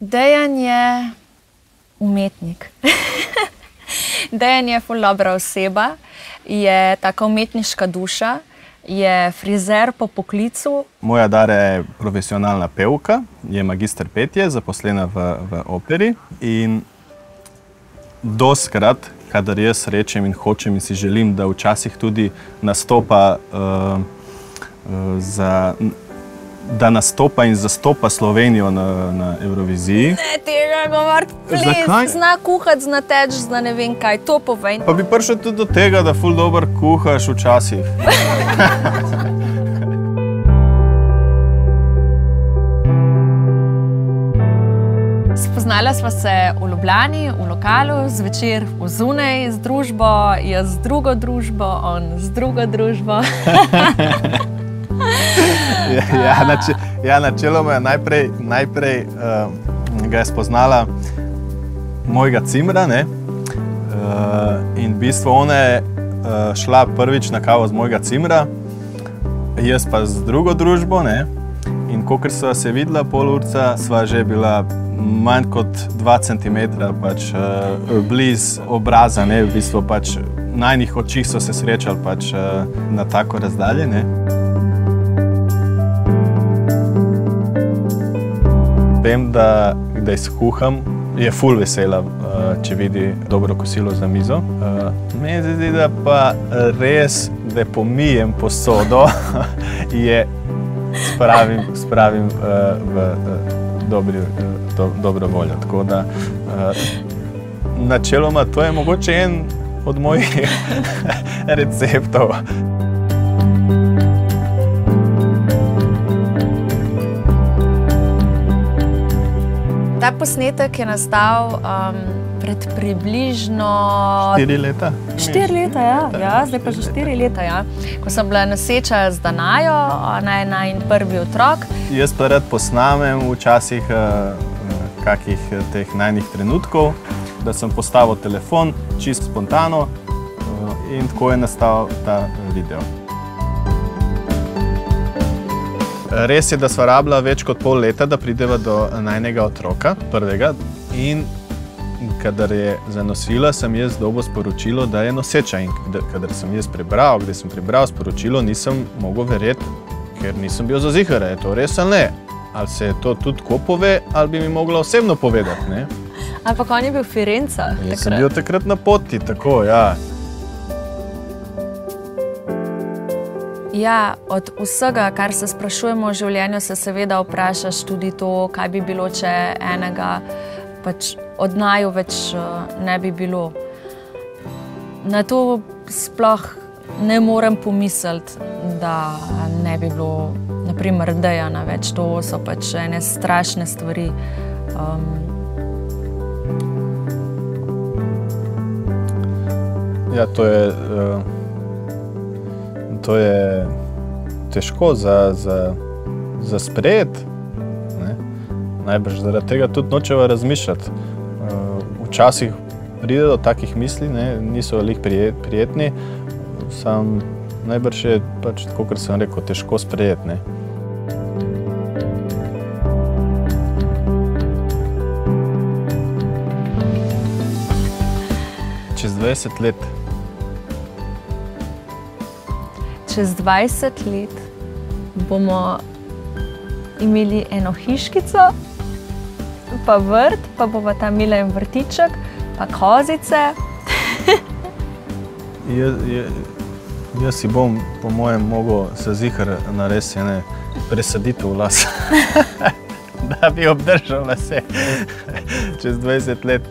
Dejan je umetnik. Dejan je ful dobra oseba, je taka umetniška duša, je frizer po poklicu. Moja Dara je profesionalna pevka, je magister petje, zaposlena v operi in dostikrat, kadar jaz rečem in hočem in si želim, da včasih tudi nastopa da nastopa in zastopa Slovenijo na Evroviziji. Ne tega govoriti, Zakaj? Zna kuhati, zna teč, zna ne vem kaj, to povej. Pa bi prišel tudi do tega, da ful dober kuhaš včasih. Spoznala sva se v Ljubljani, v lokalu, zvečer v zunaj z družbo, jaz z drugo družbo, on z drugo družbo. Načeloma najprej ga je spoznala mojega cimra, ne? In v bistvu ona je šla prvič na kavo z mojega cimra, jaz pa z drugo družbo, ne? In kakor sva se videla pol urca, sva že bila manj kot 2 centimetra pač blizu obraza, ne? V bistvu pač najnih očih so se srečali pač na tako razdalje, ne? Vem, da kdaj skuham, je ful vesela, če vidi dobro kosilo za mizo. Meni se zdi, da pa res, da pomijem posodo, je spravim v dobro voljo. Tako da načeloma to je mogoče en od mojih receptov. Ta posnetek je nastal pred približno 4 leta. 4 leta, ja. Zdaj pa že 4 leta, ja. Ko sem bila noseča z Danajo, ona je najin prvi otrok. Jaz pa rad posnamem včasih kakih teh najnih trenutkov, da sem postavil telefon čisto spontano in tako je nastal ta video. Res je, da sva rabila več kot pol leta, da prideva do najnega otroka, prvega. In kadar je zanosila, sem jaz dobil sporočilo, da je noseča. In kadar sem jaz prebral sporočilo, nisem mogel verjeti, ker nisem bil zazihar, je to res ali ne. Ali se to tudi tako pove, ali bi mi mogla osebno povedati, ne? Ampak on je bil Firenca. Jaz sem bil takrat na poti, tako, ja. Ja, od vsega, kar se sprašujemo v življenju, se seveda vprašaš tudi to, kaj bi bilo, če enega pač od naju več ne bi bilo. Na to sploh ne morem pomisliti, da ne bi bilo, na primer, Dejana več. To so pač ene strašne stvari. Ja, to je težko za sprejeti. Najbrž zaradi tega tudi nočeva razmišljati. Včasih pride do takih misli, niso lih prijetni, sam najbrž je pač, tako kot sem rekel, težko sprejeti. Čez 20 let. Čez 20 let bomo imeli eno hiškico, pa vrt, pa bova tam imela en vrtiček, pa kozice. Jaz si bom, po mojem, mogel zazihar narediti ene presaditev v las, da bi obdržal lase čez 20 let.